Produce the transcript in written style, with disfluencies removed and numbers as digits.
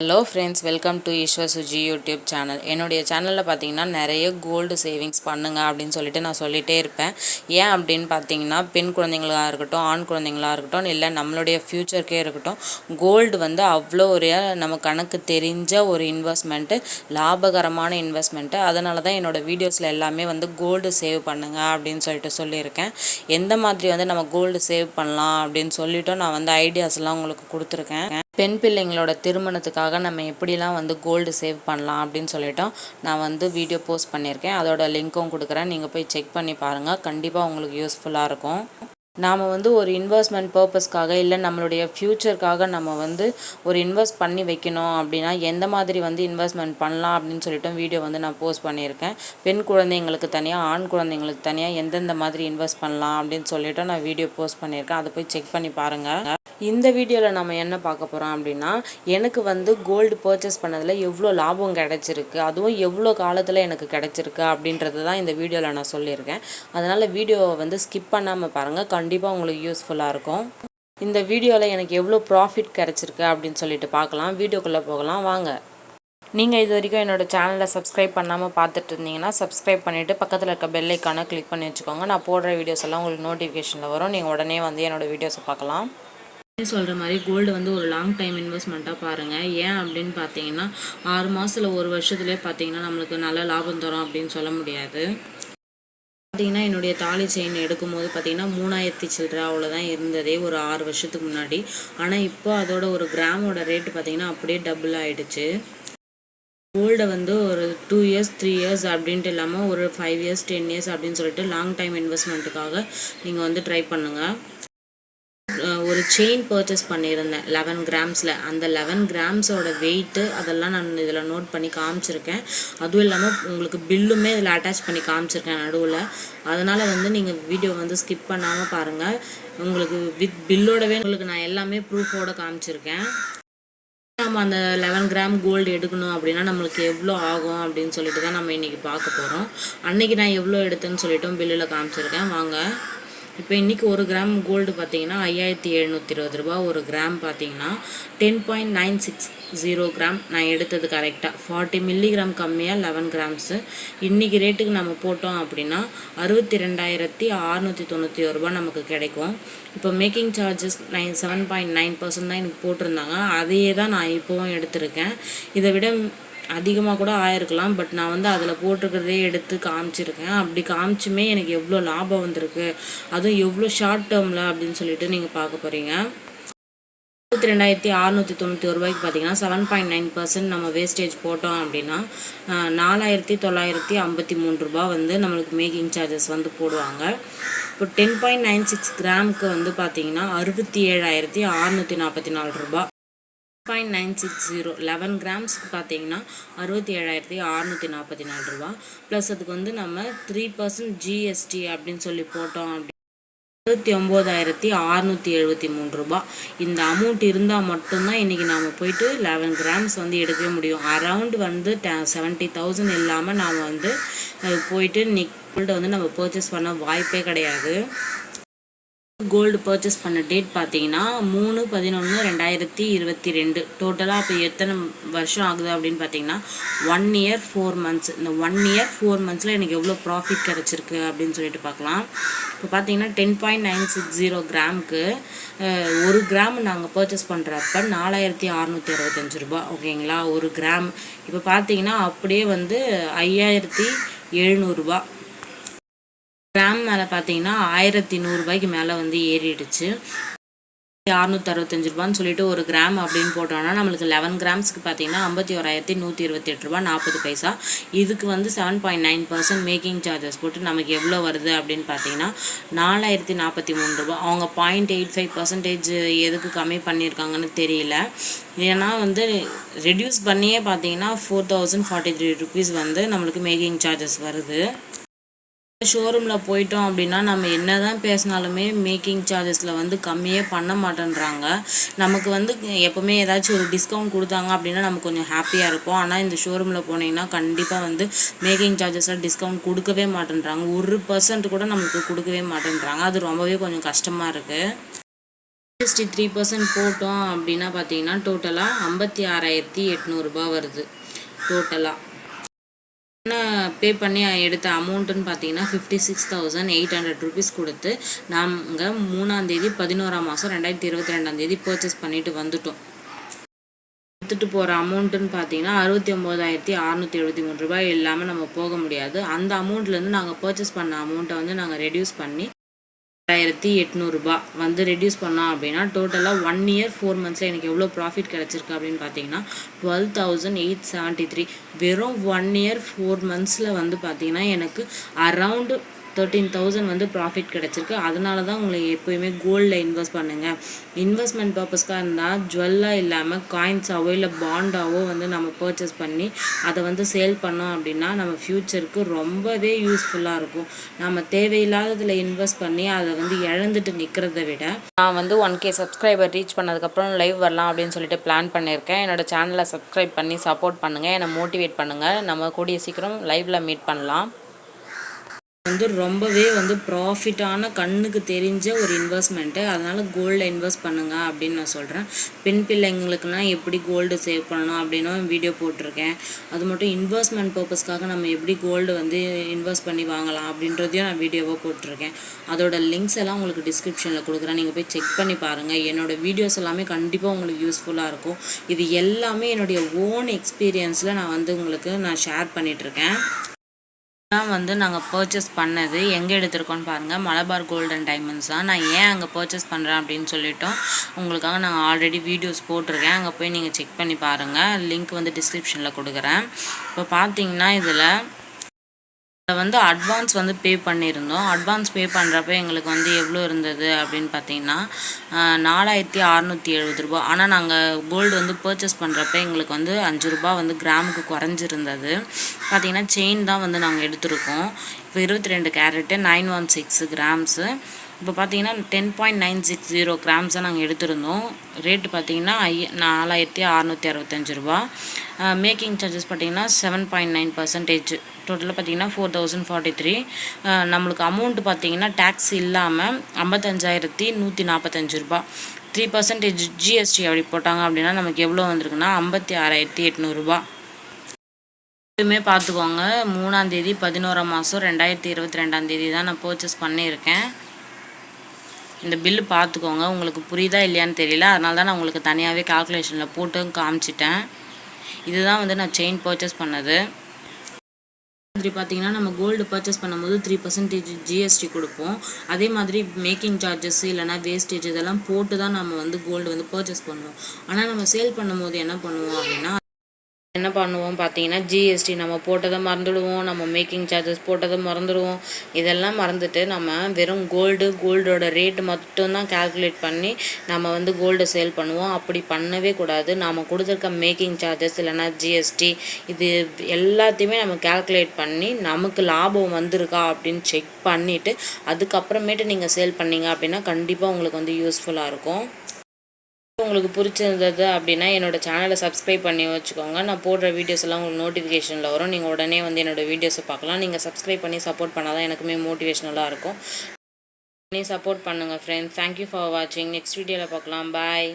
Hello friends, welcome to Eswar Suji YouTube channel. என்னுடைய சேனலில் பார்த்தீங்கன்னா நிறைய கோல்டு சேவிங்ஸ் பண்ணுங்க அப்படின்னு சொல்லிட்டு நான் சொல்லிகிட்டே இருப்பேன். ஏன் அப்படின்னு பார்த்தீங்கன்னா, பெண் குழந்தைங்களாக இருக்கட்டும், ஆண் குழந்தைங்களாக இருக்கட்டும், இல்லை நம்மளுடைய ஃப்யூச்சருக்கே இருக்கட்டும், கோல்டு வந்து அவ்வளோ ஒரு நம்ம கணக்கு தெரிஞ்ச ஒரு இன்வெஸ்ட்மெண்ட்டு, லாபகரமான இன்வெஸ்ட்மெண்ட்டு. அதனால தான் என்னோடய வீடியோஸில் எல்லாமே வந்து கோல்டு சேவ் பண்ணுங்க அப்படின்னு சொல்லிட்டு சொல்லியிருக்கேன். எந்த மாதிரி வந்து நம்ம கோல்டு சேவ் பண்ணலாம் அப்படின்னு சொல்லிவிட்டு நான் வந்து ஐடியாஸ்லாம் உங்களுக்கு கொடுத்துருக்கேன். பெண் பிள்ளைங்களோட திருமணத்துக்காக நம்ம எப்படிலாம் வந்து கோல்டு சேவ் பண்ணலாம் அப்படின்னு சொல்லிட்டோம் நான் வந்து வீடியோ போஸ்ட் பண்ணியிருக்கேன். அதோட லிங்க்கும் கொடுக்குறேன், நீங்கள் போய் செக் பண்ணி பாருங்கள். கண்டிப்பாக உங்களுக்கு யூஸ்ஃபுல்லாக இருக்கும். நாம் வந்து ஒரு இன்வெஸ்ட்மெண்ட் பர்பஸ்க்காக இல்லை நம்மளுடைய ஃப்யூச்சருக்காக நம்ம வந்து ஒரு இன்வெஸ்ட் பண்ணி வைக்கணும் அப்படின்னா எந்த மாதிரி வந்து இன்வெஸ்ட்மெண்ட் பண்ணலாம் அப்படின்னு சொல்லிட்டு வீடியோ வந்து நான் போஸ்ட் பண்ணியிருக்கேன். பெண் குழந்தைங்களுக்கு தனியாக, ஆண் குழந்தைங்களுக்கு தனியாக எந்தெந்த மாதிரி இன்வெஸ்ட் பண்ணலாம் அப்படின்னு சொல்லிட்டு நான் வீடியோ போஸ்ட் பண்ணியிருக்கேன். அதை போய் செக் பண்ணி பாருங்கள். இந்த வீடியோவில் நம்ம என்ன பார்க்க போகிறோம் அப்படின்னா, எனக்கு வந்து கோல்டு பர்ச்சேஸ் பண்ணதில் எவ்வளோ லாபம் கிடச்சிருக்கு, அதுவும் எவ்வளோ காலத்தில் எனக்கு கிடச்சிருக்கு அப்படின்றது தான் இந்த வீடியோவில் நான் சொல்லியிருக்கேன். அதனால் வீடியோவை வந்து ஸ்கிப் பண்ணாமல் பாருங்கள், கண்டிப்பாக உங்களுக்கு யூஸ்ஃபுல்லாக இருக்கும். இந்த வீடியோவில் எனக்கு எவ்வளோ ப்ராஃபிட் கிடச்சிருக்கு அப்படின்னு சொல்லிட்டு பார்க்கலாம். வீடியோக்குள்ளே போகலாம் வாங்க. நீங்கள் இது வரைக்கும் என்னோடய சேனலை சப்ஸ்கிரைப் பண்ணாமல் பார்த்துட்டு இருந்தீங்கன்னா சப்ஸ்கிரைப் பண்ணிவிட்டு பக்கத்தில் இருக்க பெல் ஐக்கானை கிளிக் பண்ணி வச்சுக்கோங்க. நான் போடுற வீடியோஸ் எல்லாம் உங்களுக்கு நோட்டிஃபிகேஷனில் வரும். நீங்கள் உடனே வந்து என்னோடய வீடியோஸை பார்க்கலாம். சொல்கிற மாதிரி கோல்டு வந்து ஒரு லாங் டைம் இன்வெஸ்ட்மெண்ட்டாக பாருங்கள். ஏன் அப்படின்னு பார்த்தீங்கன்னா, 6 மாதத்தில் 1 வருஷத்துலேயே பார்த்தீங்கன்னா நம்மளுக்கு நல்ல லாபம் தரும் அப்படின்னு சொல்ல முடியாது. பார்த்தீங்கன்னா என்னுடைய தாலி செயின் எடுக்கும்போது பார்த்தீங்கன்னா 3000 சில்லற அவ்வளோதான் இருந்ததே ஒரு 6 வருஷத்துக்கு முன்னாடி. ஆனால் இப்போ அதோட ஒரு கிராமோட ரேட்டு பார்த்தீங்கன்னா அப்படியே டபுள் ஆகிடுச்சு. கோல்டை வந்து ஒரு 2 இயர்ஸ் 3 இயர்ஸ் அப்படின்ட்டு இல்லாமல் ஒரு 5 இயர்ஸ் 10 இயர்ஸ் அப்படின்னு சொல்லிட்டு லாங் டைம் இன்வெஸ்ட்மெண்ட்டுக்காக நீங்கள் வந்து ட்ரை பண்ணுங்கள். ஒரு செயின் பர்ச்சேஸ் பண்ணியிருந்தேன் 11 கிராம்ஸில். அந்த 11 கிராம்ஸோட வெயிட்டு அதெல்லாம் நான் இதில் நோட் பண்ணி காமிச்சிருக்கேன். அதுவும் இல்லாமல் உங்களுக்கு பில்லுமே இதில் அட்டாச் பண்ணி காமிச்சிருக்கேன் நடுவில். அதனால் வந்து நீங்கள் வீடியோ வந்து ஸ்கிப் பண்ணாமல் பாருங்கள். உங்களுக்கு வித் பில்லோடவே உங்களுக்கு நான் எல்லாமே ப்ரூஃபோடு காமிச்சிருக்கேன். நம்ம அந்த 11 கிராம் கோல்டு எடுக்கணும் அப்படின்னா நம்மளுக்கு எவ்வளோ ஆகும் அப்படின்னு சொல்லிட்டு தான் நம்ம இன்றைக்கி பார்க்க போகிறோம். அன்றைக்கி நான் எவ்வளோ எடுத்தேன்னு சொல்லிவிட்டு பில்லில் காமிச்சிருக்கேன் வாங்க. இப்போ இன்றைக்கி 1 கிராம் கோல்டு பார்த்தீங்கன்னா 5720 ரூபா. ஒரு கிராம் பார்த்தீங்கன்னா 10.960 கிராம் நான் எடுத்தது கரெக்டாக. 40 மில்லிகிராம் கம்மியாக 11 கிராம்ஸு. இன்றைக்கி ரேட்டுக்கு நம்ம போட்டோம் அப்படின்னா 62,691 ரூபா நமக்கு கிடைக்கும். இப்போ மேக்கிங் சார்ஜஸ் 7.9% தான் எனக்கு போட்டிருந்தாங்க. அதையே தான் நான் இப்போவும் எடுத்திருக்கேன். இதை விட அதிகமாக கூட ஆயிருக்கலாம். பட் நான் வந்து அதில் போட்டிருக்கிறதே எடுத்து காமிச்சிருக்கேன். அப்படி காமிச்சுமே எனக்கு எவ்வளோ லாபம் வந்திருக்கு, அதுவும் எவ்வளோ ஷார்ட் டேர்மில் அப்படின்னு சொல்லிட்டு நீங்கள் பார்க்க போகிறீங்க. 62,691 ரூபாய்க்கு பார்த்தீங்கன்னா 7.9% நம்ம வேஸ்டேஜ் போட்டோம் அப்படின்னா 4,953 ரூபா வந்து நம்மளுக்கு மேக்கிங் சார்ஜஸ் வந்து போடுவாங்க. இப்போ 10.96 கிராமுக்கு வந்து பார்த்தீங்கன்னா 67,644 ரூபா. 0.960 11 கிராம்ஸ்க்கு பார்த்தீங்கன்னா 67,644 ரூபா. ப்ளஸ் அதுக்கு வந்து நம்ம 3% ஜிஎஸ்டி அப்படின்னு சொல்லி போட்டோம் அப்படி 29,673 ரூபா. இந்த அமௌண்ட் இருந்தால் மட்டும்தான் இன்றைக்கி நாம் போயிட்டு 11 கிராம்ஸ் வந்து எடுக்கவே முடியும். அரவுண்ட் வந்து 70,000 இல்லாமல் நாம் வந்து போயிட்டு இன்னைக்கு கோல்டை வந்து நம்ம பர்ச்சேஸ் பண்ண வாய்ப்பே கிடையாது. கோல்டு பர்ச்சேஸ் பண்ண டேட் பார்த்தீங்கன்னா 3/11/2022. டோட்டலாக அப்போ எத்தனை வருஷம் ஆகுது அப்படின்னு பார்த்தீங்கன்னா 1 இயர் 4 மந்த்ஸ். இந்த 1 இயர் 4 மந்த்ஸில் எனக்கு எவ்வளோ ப்ராஃபிட் கிடச்சிருக்கு அப்படின்னு சொல்லிட்டு பார்க்கலாம். இப்போ பார்த்தீங்கன்னா 10.960 கிராமுக்கு 1 கிராம் நாங்கள் பர்ச்சேஸ் பண்ணுறப்ப 4,665 ரூபா. ஓகேங்களா, 1 கிராம். இப்போ பார்த்தீங்கன்னா அப்படியே வந்து 5,700 ரூபா. கிராம் மேலே பார்த்தீங்கன்னா 1,100 ரூபாய்க்கு மேலே வந்து ஏறிடுச்சு. 665 ரூபான்னு சொல்லிட்டு 1 கிராம் அப்படின்னு போட்டோம்னா நம்மளுக்கு 11 கிராம்ஸ்க்கு பார்த்தீங்கன்னா 51,128 ரூபா 40 பைசா. இதுக்கு வந்து 7.9% மேக்கிங் சார்ஜஸ் போட்டு நமக்கு எவ்வளோ வருது அப்படின்னு பார்த்தீங்கன்னா 4,043 ரூபா. அவங்க 0.85% எதுக்கு கம்மி பண்ணியிருக்காங்கன்னு தெரியல. ஏன்னா வந்து ரெடியூஸ் பண்ணியே பார்த்தீங்கன்னா 4,043 ருபீஸ் வந்து நம்மளுக்கு மேக்கிங் சார்ஜஸ் வருது. ஷோரூமில் போயிட்டோம் அப்படின்னா நம்ம என்ன தான் பேசினாலுமே மேக்கிங் சார்ஜஸில் வந்து கம்மியே பண்ண மாட்டேன்றாங்க. நமக்கு வந்து எப்போவுமே ஏதாச்சும் ஒரு டிஸ்கவுண்ட் கொடுத்தாங்க அப்படின்னா நமக்கு கொஞ்சம் ஹாப்பியாக இருக்கும். ஆனால் இந்த ஷோரூமில் போனீங்கன்னா கண்டிப்பாக வந்து மேக்கிங் சார்ஜஸில் டிஸ்கவுண்ட் கொடுக்கவே மாட்டேன்றாங்க. 1% கூட நமக்கு கொடுக்கவே மாட்டேன்றாங்க. அது ரொம்பவே கொஞ்சம் கஷ்டமாக இருக்குது. ஜிஎஸ்டி 3% போட்டோம் அப்படின்னா பார்த்தீங்கன்னா டோட்டலாக 56,800 ரூபா வருது. டோட்டலாக பே பண்ணி எடுத்த அமௌண்ட்டுன்னு பார்த்தீங்கன்னா 56,800 ருபீஸ் கொடுத்து நாங்கள் 3ஆம் தேதி 11ஆம் மாதம் 2022 பர்ச்சேஸ் பண்ணிட்டு வந்துட்டோம். எடுத்துகிட்டு போகிற அமௌண்ட்டுன்னு பார்த்தீங்கன்னா 69,673 ரூபாய் இல்லாமல் நம்ம போக முடியாது. அந்த அமௌண்ட்லேருந்து நாங்கள் பர்ச்சேஸ் பண்ண அமௌண்ட்டை வந்து நாங்கள் ரெடியூஸ் பண்ணி 6,800 ரூபா வந்து ரெடியூஸ் பண்ணோம் அப்படின்னா டோட்டலாக 1 இயர் 4 மந்த்ஸில் எனக்கு எவ்வளோ ப்ராஃபிட் கிடச்சிருக்கு அப்படின்னு பார்த்தீங்கன்னா 12,873. வெறும் 1 இயர் 4 மந்த்ஸில் வந்து பார்த்தீங்கன்னா எனக்கு அரவுண்டு 13,000 வந்து ப்ராஃபிட் கிடச்சிருக்கு. அதனால தான் உங்களை எப்போயுமே கோல்டில் இன்வெஸ்ட் பண்ணுங்கள். இன்வெஸ்ட்மெண்ட் பர்பஸ்க்காக இருந்தால் ஜுவல்லாக இல்லாமல் காயின்ஸாவோ இல்லை பாண்டாவோ வந்து நம்ம பர்ச்சேஸ் பண்ணி அதை வந்து சேல் பண்ணோம் அப்படின்னா நம்ம ஃப்யூச்சருக்கு ரொம்பவே யூஸ்ஃபுல்லாக இருக்கும். நம்ம தேவையில்லாததில் இன்வெஸ்ட் பண்ணி அதை வந்து இழந்துட்டு நிற்கிறத விட நான் வந்து 1K சப்ஸ்கிரைபர் ரீச் பண்ணதுக்கப்புறம் லைவ் வரலாம் அப்படின்னு சொல்லிட்டு பிளான் பண்ணியிருக்கேன். என்னோடய சேனலை சப்ஸ்கிரைப் பண்ணி சப்போர்ட் பண்ணுங்கள், என்னை மோட்டிவேட் பண்ணுங்கள். நம்ம கூடிய சீக்கிரம் லைவில் மீட் பண்ணலாம். வந்து ரொம்பவே வந்து ப்ராஃபிட்டான கண்ணுக்கு தெரிஞ்ச ஒரு இன்வெஸ்ட்மெண்ட்டு. அதனால் கோல்டில் இன்வெஸ்ட் பண்ணுங்க அப்படின்னு நான் சொல்கிறேன். பெண் பிள்ளைங்களுக்குலாம் எப்படி கோல்டு சேவ் பண்ணணும் அப்படின்னும் வீடியோ போட்டிருக்கேன். அது மட்டும் இன்வெஸ்ட்மெண்ட் பர்பஸ்க்காக நம்ம எப்படி கோல்டு வந்து இன்வெஸ்ட் பண்ணி வாங்கலாம் அப்படின்றதையும் நான் வீடியோவாக போட்டிருக்கேன். அதோட லிங்க்ஸ் எல்லாம் உங்களுக்கு டிஸ்கிரிப்ஷனில் கொடுக்குறேன், நீங்கள் போய் செக் பண்ணி பாருங்கள். என்னோடய வீடியோஸ் எல்லாமே கண்டிப்பாக உங்களுக்கு யூஸ்ஃபுல்லாக இருக்கும். இது எல்லாமே என்னுடைய ஓன் எக்ஸ்பீரியன்ஸில் நான் வந்து உங்களுக்கு நான் ஷேர் பண்ணிகிட்ருக்கேன். வந்து நாங்கள் பர்ச்சேஸ் பண்ணது எங்கே எடுத்திருக்கோன்னு பாருங்கள், மலபார் கோல்ட் அண்ட் டைமண்ட்ஸ் தான். நான் ஏன் அங்கே பர்ச்சேஸ் பண்ணுறேன் அப்படின்னு சொல்லிட்டோம் உங்களுக்காக நாங்கள் ஆல்ரெடி வீடியோஸ் போட்டிருக்கேன். அங்கே போய் நீங்கள் செக் பண்ணி பாருங்கள், லிங்க் வந்து டிஸ்கிரிப்ஷனில் கொடுக்குறேன். இப்போ பார்த்தீங்கன்னா இதில் வந்து அட்வான்ஸ் வந்து பே பண்ணியிருந்தோம். அட்வான்ஸ் பே பண்ணுறப்ப எங்களுக்கு வந்து எவ்வளோ இருந்தது அப்படின்னு பார்த்தீங்கன்னா 4,670 ரூபா. ஆனால் நாங்கள் கோல்டு வந்து பர்ச்சேஸ் பண்ணுறப்ப எங்களுக்கு வந்து 5 ரூபா வந்து கிராமுக்கு குறைஞ்சிருந்தது. பார்த்திங்கன்னா செயின் தான் வந்து நாங்கள் எடுத்திருக்கோம். இப்போ 22 கேரட்டு 916 கிராம்ஸு. இப்போ பார்த்தீங்கன்னா 10.960 கிராம்ஸை நாங்கள் எடுத்திருந்தோம். ரேட்டு பார்த்தீங்கன்னா 4,665 ரூபா. மேக்கிங் சார்ஜஸ் பார்த்தீங்கன்னா 7.9%. டோட்டலாக பார்த்தீங்கன்னா 4,043. நம்மளுக்கு அமௌண்ட்டு பார்த்தீங்கன்னா டேக்ஸ் இல்லாமல் 55,145 ரூபா. 3% ஜிஎஸ்டி அப்படி போட்டாங்க அப்படின்னா நமக்கு எவ்வளோ வந்திருக்குன்னா 56,800 ரூபா. எப்பவுமே பார்த்துக்கோங்க, 3ஆம் தேதி 11ஆம் மாதம் 2022 தான் நான் பர்ச்சேஸ் பண்ணியிருக்கேன். இந்த பில்லு பார்த்துக்கோங்க, உங்களுக்கு புரியுதா இல்லையான்னு தெரியல, அதனால தான் நான் உங்களுக்கு தனியாகவே கால்குலேஷனில் போட்டு காமிச்சிட்டேன். இதுதான் வந்து நான் செயின் பர்ச்சேஸ் பண்ணது. மாதிரி பார்த்தீங்கன்னா நம்ம கோல்டு பர்ச்சேஸ் பண்ணும்போது 3% ஜிஎஸ்டி கொடுப்போம். அதே மாதிரி மேக்கிங் சார்ஜஸ் இல்லைனா வேஸ்டேஜ் இதெல்லாம் போட்டு தான் நம்ம வந்து கோல்டு வந்து பர்ச்சேஸ் பண்ணுவோம். ஆனால் நம்ம சேல் பண்ணும்போது என்ன பண்ணுவோம் அப்படின்னா என்ன பண்ணுவோம் பார்த்தீங்கன்னா ஜிஎஸ்டி நம்ம போட்டதை மறந்துடுவோம், நம்ம மேக்கிங் சார்ஜஸ் போட்டதை மறந்துடுவோம். இதெல்லாம் மறந்துட்டு நம்ம வெறும் கோல்டோட ரேட்டு மட்டும்தான் கால்குலேட் பண்ணி நம்ம வந்து கோல்டை சேல் பண்ணுவோம். அப்படி பண்ணவே கூடாது. நாம் கொடுத்துருக்க மேக்கிங் சார்ஜஸ் இல்லைனா ஜிஎஸ்டி இது எல்லாத்தையுமே நம்ம கால்குலேட் பண்ணி நமக்கு லாபம் வந்திருக்கா அப்படின்னு செக் பண்ணிவிட்டு அதுக்கப்புறமேட்டு நீங்கள் சேல் பண்ணீங்க அப்படின்னா கண்டிப்பாக உங்களுக்கு வந்து யூஸ்ஃபுல்லாக இருக்கும். உங்களுக்கு பிடிச்சிருந்தது அப்படின்னா என்னோடய சேனலை சப்ஸ்கிரைப் பண்ணி வச்சுக்கோங்க. நான் போடுற வீடியோஸ் எல்லாம் உங்களுக்கு நோட்டிஃபிகேஷனில் வரும். நீங்கள் உடனே வந்து என்னோடய வீடியோஸை பார்க்கலாம். நீங்கள் சப்ஸ்கிரைப் பண்ணி சப்போர்ட் பண்ணால் தான் எனக்குமே மோட்டிவேஷனலாக இருக்கும். சப்போர்ட் பண்ணுங்கள் ஃப்ரெண்ட்ஸ். தேங்க்யூ ஃபார் வாட்சிங். நெக்ஸ்ட் வீடியோவில் பார்க்கலாம். பாய்.